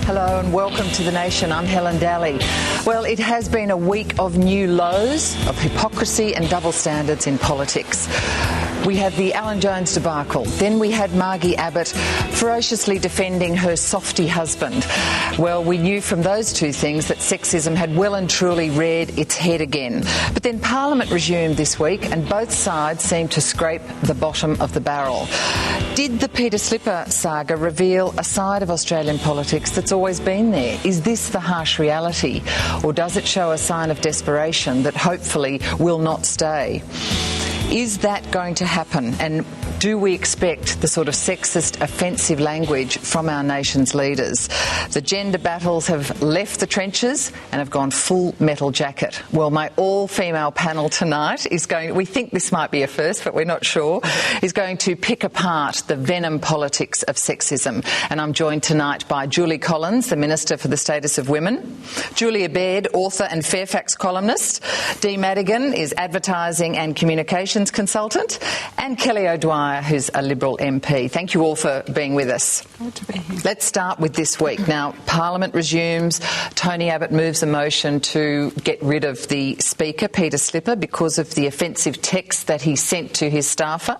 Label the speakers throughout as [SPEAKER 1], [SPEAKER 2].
[SPEAKER 1] Hello and welcome to The Nation. I'm Helen Dalley. Well, it has been a week of new lows, of hypocrisy and double standards in politics. We had the Alan Jones debacle. Then we had Margie Abbott ferociously defending her softy husband. Well, we knew from those two things that sexism had well and truly reared its head again. But then Parliament resumed this week and both sides seemed to scrape the bottom of the barrel. Did the Peter Slipper saga reveal a side of Australian politics that's always been there? Is this the harsh reality? Or does it show a sign of desperation that hopefully will not stay? Is that going to happen? And do we expect the sort of sexist, offensive language from our nation's leaders? The gender battles have left the trenches and have gone full metal jacket. Well, my all-female panel tonight is going, we think this might be a first, but we're not sure, is going to pick apart the venom politics of sexism. And I'm joined tonight by Julie Collins, the Minister for the Status of Women, Julie Baird, author and Fairfax columnist, Dee Madigan is advertising and communications consultant, and Kelly O'Dwyer, who's a Liberal MP. Thank you all for being with us.
[SPEAKER 2] Good to be here.
[SPEAKER 1] Let's start with this week. Now, Parliament resumes. Tony Abbott moves a motion to get rid of the Speaker, Peter Slipper, because of the offensive text that he sent to his staffer.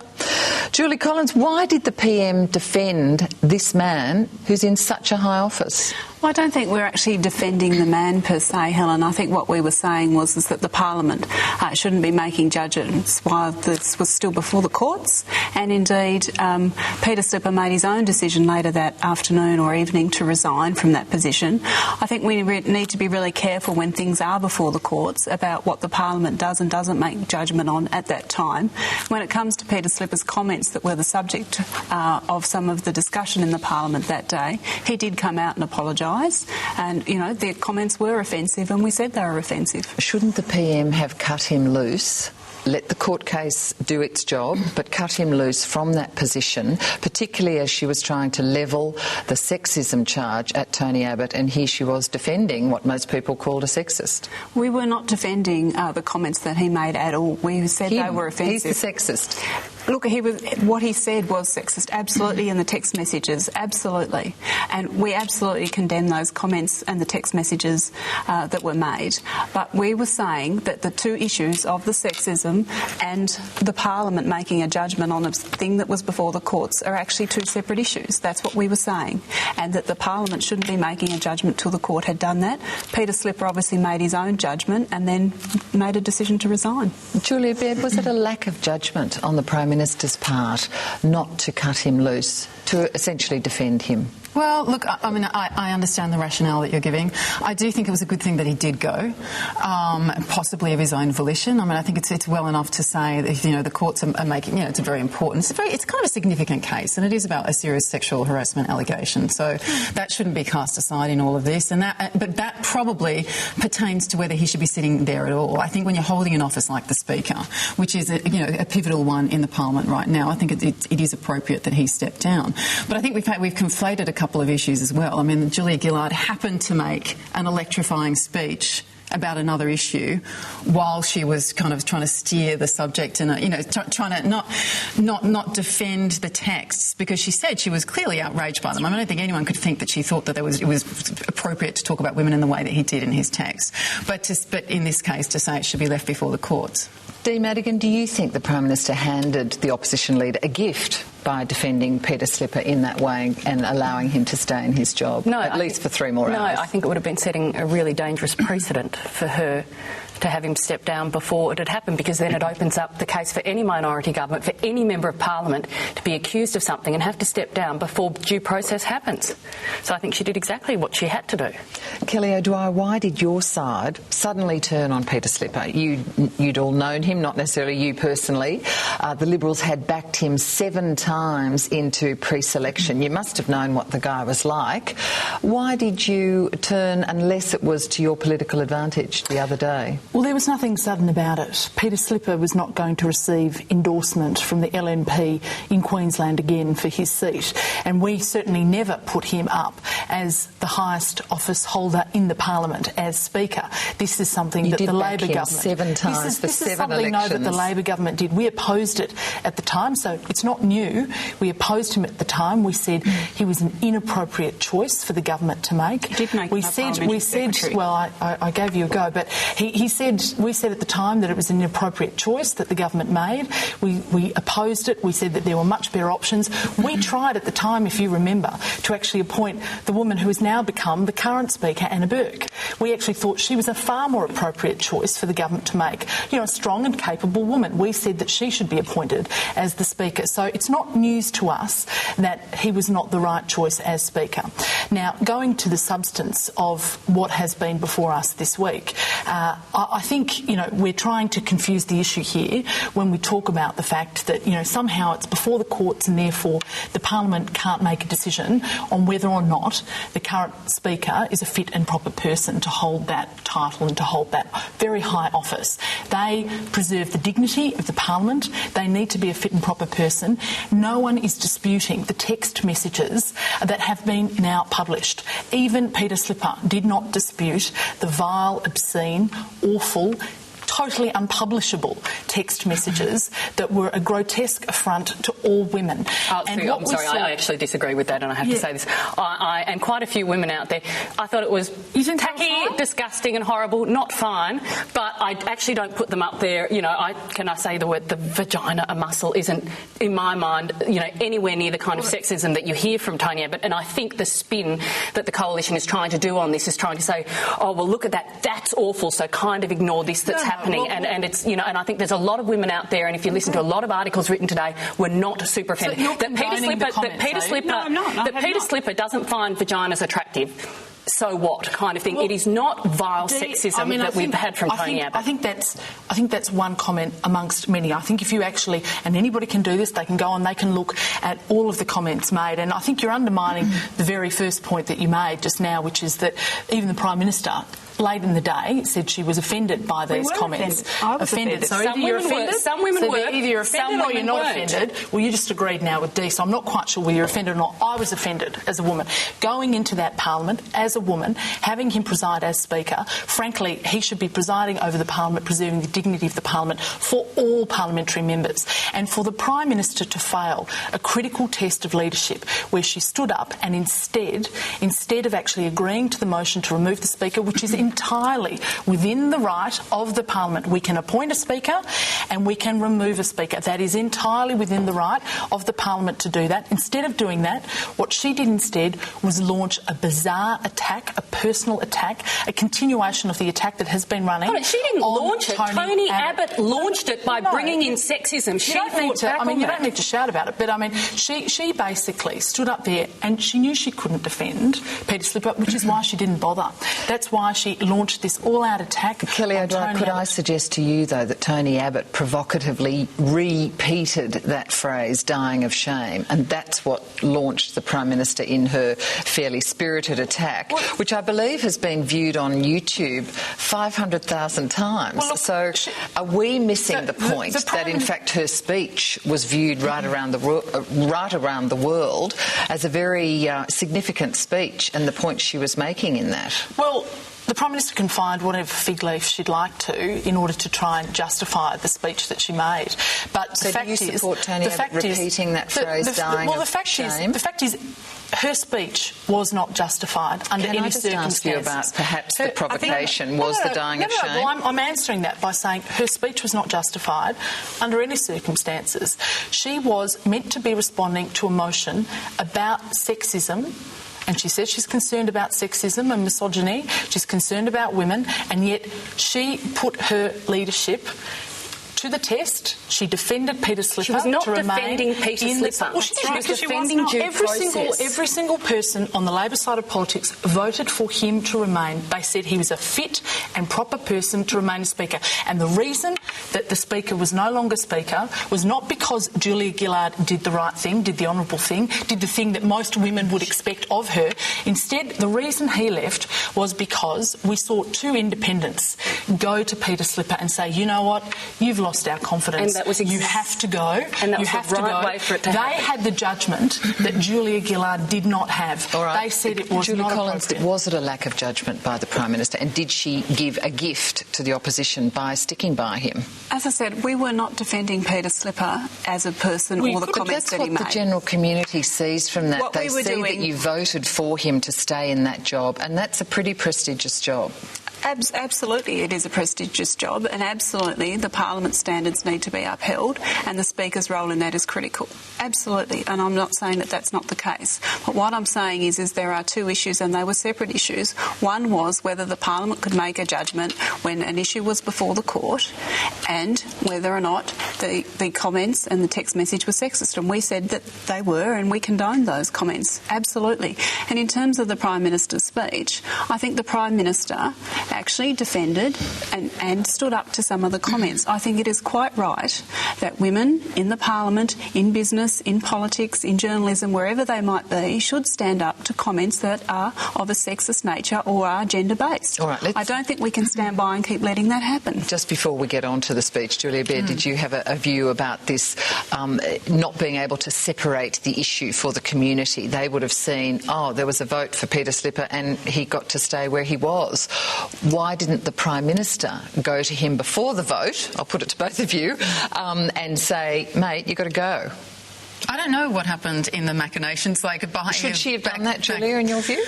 [SPEAKER 1] Julie Collins, why did the PM defend this man who's in such a high office?
[SPEAKER 2] Well, I don't think we're actually defending the man per se, Helen. I think what we were saying was that the Parliament shouldn't be making judgments while this was still before the courts. And indeed, Peter Slipper made his own decision later that afternoon or evening to resign from that position. I think we need to be really careful when things are before the courts about what the Parliament does and doesn't make judgment on at that time. When it comes to Peter Slipper's comments that were the subject of some of the discussion in the Parliament that day, he did come out and apologise. And, you know, their comments were offensive and we said they were offensive.
[SPEAKER 1] Shouldn't the PM have cut him loose, let the court case do its job, but cut him loose from that position, particularly as she was trying to level the sexism charge at Tony Abbott, and here she was defending what most people called a sexist?
[SPEAKER 2] We were not defending the comments that he made at all. We said they were offensive.
[SPEAKER 1] He's the sexist.
[SPEAKER 2] Look, what he said was sexist, absolutely, in the text messages, absolutely. And we absolutely condemn those comments and the text messages that were made. But we were saying that the two issues of the sexism and the Parliament making a judgment on a thing that was before the courts are actually two separate issues. That's what we were saying. And that the Parliament shouldn't be making a judgment till the court had done that. Peter Slipper obviously made his own judgment and then made a decision to resign.
[SPEAKER 1] Julia Baird, was it a lack of judgment on the Prime Minister's part not to cut him loose, to essentially defend him?
[SPEAKER 3] Well, look, I mean, I understand the rationale that you're giving. I do think it was a good thing that he did go, possibly of his own volition. I mean, I think it's well enough to say that, you know, the courts are making, you know, it's a very important, it's kind of a significant case, and it is about a serious sexual harassment allegation. So that shouldn't be cast aside in all of this. But that probably pertains to whether he should be sitting there at all. I think when you're holding an office like the Speaker, which is a pivotal one in the Parliament right now, I think it is appropriate that he step down. But I think we've conflated a couple of issues as well. I mean, Julia Gillard happened to make an electrifying speech about another issue while she was kind of trying to steer the subject and, you know, trying to not defend the texts, because she said she was clearly outraged by them. I mean, I don't think anyone could think that she thought that it was appropriate to talk about women in the way that he did in his text. But in this case, to say it should be left before the courts.
[SPEAKER 1] Dee Madigan, do you think the Prime Minister handed the opposition leader a gift by defending Peter Slipper in that way and allowing him to stay in his job, at least for 3 more hours?
[SPEAKER 4] No, I think it would have been setting a really dangerous precedent for her to have him step down before it had happened, because then it opens up the case for any minority government, for any member of Parliament to be accused of something and have to step down before due process happens. So I think she did exactly what she had to do.
[SPEAKER 1] Kelly O'Dwyer, why did your side suddenly turn on Peter Slipper? You'd all known him, not necessarily you personally. The Liberals had backed him 7 times into pre-selection. You must have known what the guy was like. Why did you turn, unless it was to your political advantage the other day?
[SPEAKER 5] Well, there was nothing sudden about it. Peter Slipper was not going to receive endorsement from the LNP in Queensland again for his seat, and we certainly never put him up as the highest office holder in the Parliament as Speaker. This is something that the Labor government...
[SPEAKER 1] 7 times for 7 elections.
[SPEAKER 5] This is something that the Labor government did. We opposed it at the time, so it's not new. no. We opposed him at the time. We said he was an inappropriate choice for the government to make.
[SPEAKER 2] He did make
[SPEAKER 5] we said, well, I gave you a go, but we said at the time that it was an inappropriate choice that the government made. We opposed it. We said that there were much better options. We tried at the time, if you remember, to actually appoint the woman who has now become the current Speaker, Anna Burke. We actually thought she was a far more appropriate choice for the government to make. You know, a strong and capable woman. We said that she should be appointed as the Speaker. So it's not news to us that he was not the right choice as Speaker. Now, going to the substance of what has been before us this week, I think, you know, we're trying to confuse the issue here when we talk about the fact that, you know, somehow it's before the courts and therefore the Parliament can't make a decision on whether or not the current Speaker is a fit and proper person to hold that title and to hold that very high office. They preserve the dignity of the Parliament. They need to be a fit and proper person. No one is disputing the text messages that have been now published. Even Peter Slipper did not dispute the vile, obscene, awful, totally unpublishable text messages that were a grotesque affront to all women.
[SPEAKER 4] I'm sorry, I actually disagree with that, and I have to say this. I and quite a few women out there, I thought it was tacky, disgusting and horrible, not fine, but I actually don't put them up there. You know, can I say the word, the vagina, a muscle, isn't, in my mind, you know, anywhere near the kind of sexism that you hear from Tony Abbott, and I think the spin that the Coalition is trying to do on this is trying to say, oh, well, look at that, that's awful, so kind of ignore this that's happening. And it's, you know, and I think there's a lot of women out there, and if you listen to a lot of articles written today, we're not super offended.
[SPEAKER 5] So
[SPEAKER 4] Peter Slipper doesn't find vaginas attractive. So what kind of thing? Well, it is not vile sexism that we've had from Tony Abbott.
[SPEAKER 5] I think that's one comment amongst many. I think if you actually, and anybody can do this, they can go on, they can look at all of the comments made, and I think you're undermining the very first point that you made just now, which is that even the Prime Minister late in the day said she was offended by these comments.
[SPEAKER 2] I was offended.
[SPEAKER 5] So either you're offended, either you're offended or you're not offended. Well, you just agreed now with Dee, so I'm not quite sure whether you're offended or not. I was offended as a woman. Going into that Parliament as a woman, having him preside as Speaker, frankly, he should be presiding over the Parliament, preserving the dignity of the Parliament for all parliamentary members. And for the Prime Minister to fail a critical test of leadership where she stood up and instead of actually agreeing to the motion to remove the Speaker, which is entirely within the right of the Parliament. We can appoint a Speaker and we can remove a Speaker. That is entirely within the right of the Parliament to do that. Instead of doing that, what she did instead was launch a bizarre attack, a personal attack, a continuation of the attack that has been running.
[SPEAKER 4] But she didn't launch it. Tony Abbott launched it by bringing in sexism.
[SPEAKER 5] You don't need to shout about it, but I mean, she basically stood up there and she knew she couldn't defend Peter Slipper, which is why she didn't bother. That's why she launched this all-out attack.
[SPEAKER 1] Kelly O'Donnell, could I suggest to you, though, that Tony Abbott provocatively repeated that phrase, dying of shame, and that's what launched the Prime Minister in her fairly spirited attack, which I believe has been viewed on YouTube 500,000 times.
[SPEAKER 5] Well, look,
[SPEAKER 1] so are we missing the point that, in fact, her speech was viewed right around the world as a very significant speech, and the point she was making in that?
[SPEAKER 5] Well, the Prime Minister can find whatever fig leaf she'd like to in order to try and justify the speech that she made. But
[SPEAKER 1] so
[SPEAKER 5] the fact
[SPEAKER 1] do you support Tony Abbott repeating that phrase, dying of shame?
[SPEAKER 5] The fact is, her speech was not justified under any circumstances.
[SPEAKER 1] Can I just ask you about perhaps the provocation was the dying of shame?
[SPEAKER 5] Well, I'm answering that by saying her speech was not justified under any circumstances. She was meant to be responding to a motion about sexism, and she says she's concerned about sexism and misogyny, she's concerned about women, and yet she put her leadership to the test. She defended Peter Slipper.
[SPEAKER 4] She was not defending Peter Slipper.
[SPEAKER 5] Well, she was defending due process. Every single person on the Labor side of politics voted for him to remain. They said he was a fit and proper person to remain a Speaker. And the reason that the Speaker was no longer Speaker was not because Julia Gillard did the right thing, did the honourable thing, did the thing that most women would expect of her. Instead, the reason he left was because we saw two independents go to Peter Slipper and say, you know what, you've lost our confidence.
[SPEAKER 4] And that was
[SPEAKER 5] you have to go.
[SPEAKER 4] And that
[SPEAKER 5] you
[SPEAKER 4] was
[SPEAKER 5] have
[SPEAKER 4] the
[SPEAKER 5] to
[SPEAKER 4] right
[SPEAKER 5] go.
[SPEAKER 4] way for it to
[SPEAKER 5] They
[SPEAKER 4] happen.
[SPEAKER 5] had the judgment that Julia Gillard did not have.
[SPEAKER 1] All right.
[SPEAKER 5] They said it was
[SPEAKER 1] Julie
[SPEAKER 5] not
[SPEAKER 1] Collins,
[SPEAKER 5] appropriate.
[SPEAKER 1] was it a lack of judgment by the Prime Minister, and did she give a gift to the opposition by sticking by him?
[SPEAKER 2] As I said, we were not defending Peter Slipper as a person or the comments that he made.
[SPEAKER 1] That's what the general community sees from that.
[SPEAKER 2] What
[SPEAKER 1] they
[SPEAKER 2] we were
[SPEAKER 1] see
[SPEAKER 2] doing-
[SPEAKER 1] that you voted for him to stay in that job, and that's a pretty prestigious job.
[SPEAKER 2] Absolutely, it is a prestigious job, and absolutely the Parliament standards need to be upheld, and the Speaker's role in that is critical. Absolutely, and I'm not saying that that's not the case. But what I'm saying is there are two issues, and they were separate issues. One was whether the Parliament could make a judgment when an issue was before the court, and whether or not the comments and the text message were sexist. And we said that they were, and we condoned those comments. Absolutely. And in terms of the Prime Minister's speech, I think the Prime Minister actually defended and stood up to some of the comments. I think it is quite right that women in the Parliament, in business, in politics, in journalism, wherever they might be, should stand up to comments that are of a sexist nature or are gender-based.
[SPEAKER 1] All right,
[SPEAKER 2] I don't think we can stand by and keep letting that happen.
[SPEAKER 1] Just before we get on to the speech, Julia Baird, did you have a view about this not being able to separate the issue for the community? They would have seen, there was a vote for Peter Slipper and he got to stay where he was. Why didn't the Prime Minister go to him before the vote, I'll put it to both of you, and say, mate, you've got to go?
[SPEAKER 3] I don't know what happened in the machinations.
[SPEAKER 1] Should she have done that, Julia, in your view?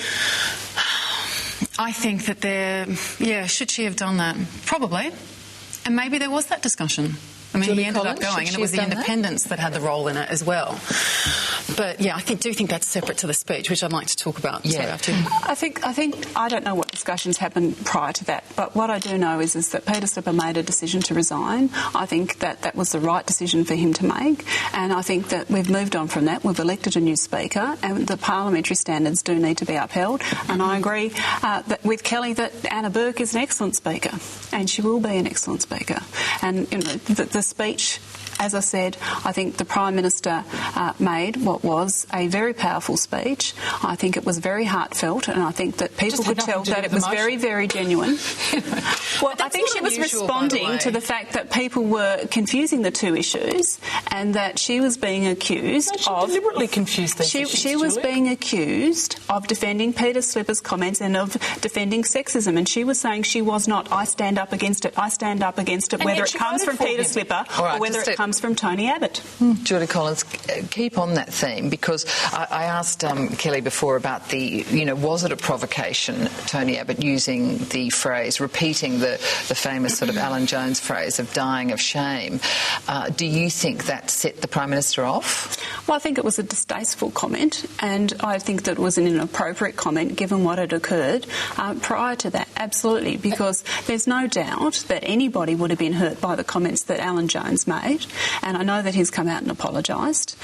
[SPEAKER 3] I think that should she have done that? Probably. And maybe there was that discussion. I mean,
[SPEAKER 1] Julie
[SPEAKER 3] he ended
[SPEAKER 1] Collins,
[SPEAKER 3] up going, and it was the independents that had the role in it as well. But yeah, I do think that's separate to the speech, which I'd like to talk about.
[SPEAKER 1] Yeah.
[SPEAKER 2] I think I don't know what discussions happened prior to that, but what I do know is that Peter Slipper made a decision to resign. I think that was the right decision for him to make, and I think that we've moved on from that. We've elected a new Speaker, and the parliamentary standards do need to be upheld. And I agree with Kelly that Anna Burke is an excellent Speaker, and she will be an excellent Speaker. And the speech, as I said, I think the Prime Minister made what was a very powerful speech. I think it was very heartfelt, and I think that people could tell that it was very, very genuine. Well, I think she was responding to the fact that people were confusing the two issues, and that she was being accused of...
[SPEAKER 5] deliberately confused these issues,
[SPEAKER 2] She was being accused of defending Peter Slipper's comments and of defending sexism, and she was saying she was not. I stand up against it. I stand up against it, whether it comes from Peter Slipper or whether it comes from Tony Abbott.
[SPEAKER 1] Julie Collins, keep on that theme, because I asked Kelly before about was it a provocation, Tony Abbott using the phrase, repeating the famous sort of Alan Jones phrase of dying of shame. Do you think that set the Prime Minister off?
[SPEAKER 2] Well, I think it was a distasteful comment, and I think that it was an inappropriate comment given what had occurred prior to that, absolutely, because there's no doubt that anybody would have been hurt by the comments that Alan Jones made, and I know that he's come out and apologised,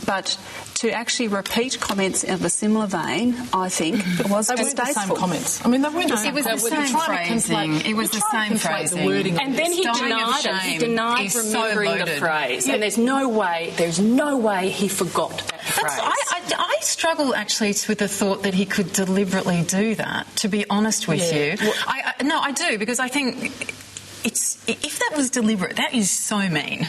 [SPEAKER 2] but to actually repeat comments of a similar vein, I think, was
[SPEAKER 5] they
[SPEAKER 2] distasteful.
[SPEAKER 5] weren't the same comments. I mean, they weren't the same
[SPEAKER 3] It was the same phrasing. It was the same phrasing.
[SPEAKER 5] The wording
[SPEAKER 4] and then he denied it. He denied remembering the phrase.
[SPEAKER 3] Yeah.
[SPEAKER 4] And there's no way he forgot that phrase.
[SPEAKER 3] I struggle actually with the thought that he could deliberately do that, to be honest with you. Well, I do, because I think if that was deliberate, that is so mean.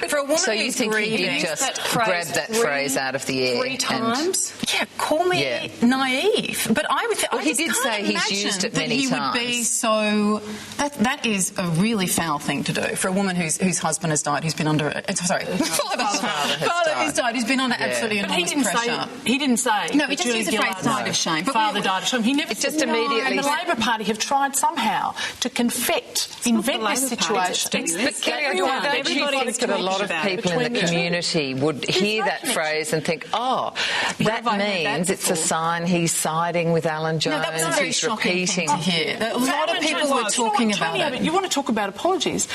[SPEAKER 3] For a woman
[SPEAKER 1] so you think he did just grab that phrase out of the air?
[SPEAKER 4] 3 times?
[SPEAKER 3] Call me naive. But I would
[SPEAKER 1] he did say he's used it many times.
[SPEAKER 3] Would be so... That is a really foul thing to do for a woman whose husband has died, who's been under... father has died, who's been under absolutely enormous pressure.
[SPEAKER 5] He didn't say...
[SPEAKER 3] No, he just used the phrase died of shame.
[SPEAKER 5] Father died of shame. He never
[SPEAKER 1] just immediately...
[SPEAKER 5] And the Labor Party have tried somehow to invent this situation.
[SPEAKER 1] But Kelly, don't you think that a lot of people in the community would hear that phrase and think, that means it's a sign he's siding with Alan Jones,
[SPEAKER 3] that was a very
[SPEAKER 1] he's
[SPEAKER 3] shocking
[SPEAKER 1] repeating...
[SPEAKER 3] thing to hear. A lot of people were talking about it.
[SPEAKER 5] You want to talk about apologies.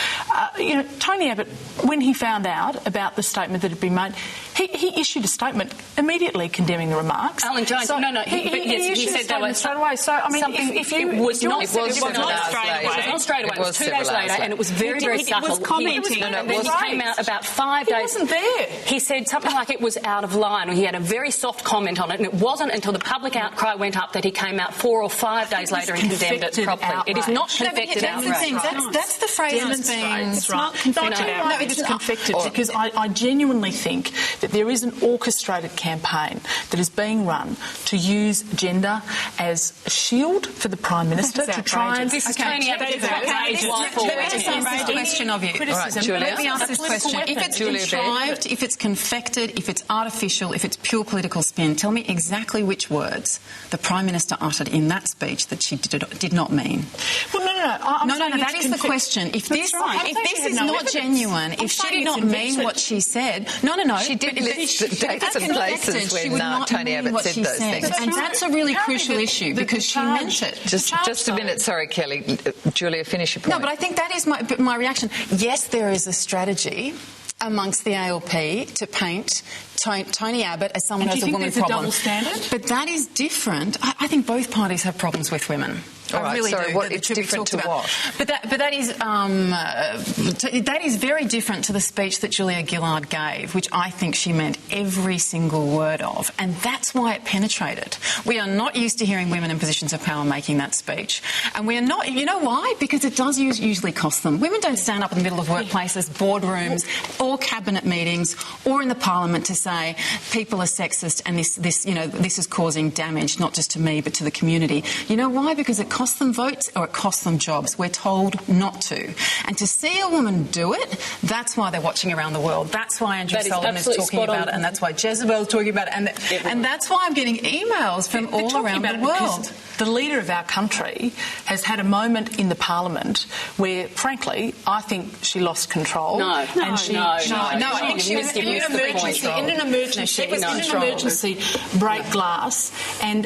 [SPEAKER 5] Tony Abbott, when he found out about the statement that had been made, he issued a statement immediately condemning the remarks.
[SPEAKER 4] Alan Jones, he said that was
[SPEAKER 5] straight away. So, I mean, if you...
[SPEAKER 4] It was not
[SPEAKER 1] straight away.
[SPEAKER 4] It was not straight away. It was 2 days later, and it was very, very subtle.
[SPEAKER 2] It was commenting.
[SPEAKER 4] And then he came out about 5 days...
[SPEAKER 5] He wasn't there.
[SPEAKER 4] He said something like it was out of line, or he had a very soft comment on it, and it wasn't until the public outcry went up that he came out 4 or 5 days later and condemned it properly.
[SPEAKER 5] Outrage.
[SPEAKER 4] It is not confected outrage.
[SPEAKER 3] That's the phrase that's being...
[SPEAKER 5] It's not confected outrage. It's confected because I genuinely think that there is an orchestrated campaign that is being run to use gender as a shield for the Prime Minister to try and...
[SPEAKER 4] This is Tony Abbott's outrageous.
[SPEAKER 3] Let me ask this question of you. Let me ask this question. If it's contrived, if it's confected, if it's artificial, if it's pure political spin, tell me exactly which words the Prime Minister uttered in that speech that she did not mean.
[SPEAKER 5] Well, no.
[SPEAKER 3] That is the question. If this is not genuine, if she did not mean what she said... No.
[SPEAKER 1] She did list dates and places when Tony Abbott said those things.
[SPEAKER 3] And that's a really crucial issue because she meant it.
[SPEAKER 1] Just a minute. Sorry, Kelly. Julia, finish your point.
[SPEAKER 3] No, but I think that is my reaction. Yes, there is a strategy amongst the ALP to paint Tony Abbott as someone who has a woman problem.
[SPEAKER 5] Double standard?
[SPEAKER 3] But that is different. I think both parties have problems with women.
[SPEAKER 1] All right,
[SPEAKER 3] really
[SPEAKER 1] sorry,
[SPEAKER 3] do.
[SPEAKER 1] it's different to what?
[SPEAKER 3] But that is very different to the speech that Julia Gillard gave, which I think she meant every single word of, and that's why it penetrated. We are not used to hearing women in positions of power making that speech, and we are not. You know why? Because it does usually cost them. Women don't stand up in the middle of workplaces, boardrooms, or cabinet meetings, or in the Parliament to say people are sexist and this is causing damage not just to me but to the community. You know why? Because it costs them votes or it costs them jobs. We're told not to. And to see a woman do it, that's why they're watching around the world. That's why Andrew Solomon is talking about it, and that's why Jezebel's talking about it, and that's why I'm getting emails from all around the world.
[SPEAKER 5] The leader of our country has had a moment in the Parliament where, frankly, I think she lost control.
[SPEAKER 4] No.
[SPEAKER 5] I think she was in an emergency break glass and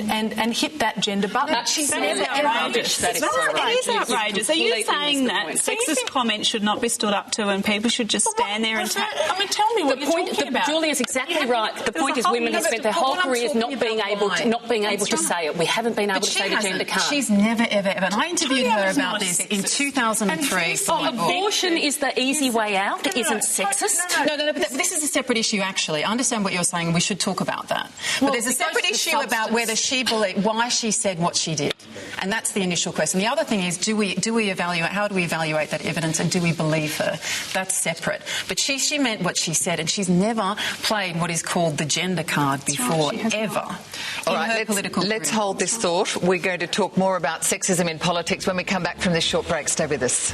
[SPEAKER 5] hit that gender button.
[SPEAKER 4] But she's
[SPEAKER 5] never
[SPEAKER 4] outrageous. That is
[SPEAKER 6] It is outrageous. Are you saying that sexist comments should not be stood up to and people should just stand there and...
[SPEAKER 5] tell me what you're talking about.
[SPEAKER 4] Julia's exactly right. The point is women have spent their whole careers not being able to say it. We haven't been able to say the gender card.
[SPEAKER 3] She's never, ever, and I interviewed her about this in 2003.
[SPEAKER 4] Abortion is the easy way out. It isn't sexist.
[SPEAKER 3] No, but this is a separate issue, actually. I understand what you're saying, and we should talk about that. But there's a separate issue about whether she believed, why she said what she did. And that's the initial question. The other thing is, how do we evaluate that evidence, and do we believe her? That's separate. But she meant what she said, and she's never played what is called the gender card before, ever.
[SPEAKER 1] All right, let's hold this thought. We're going to talk more about sexism in politics when we come back from this short break. Stay with us.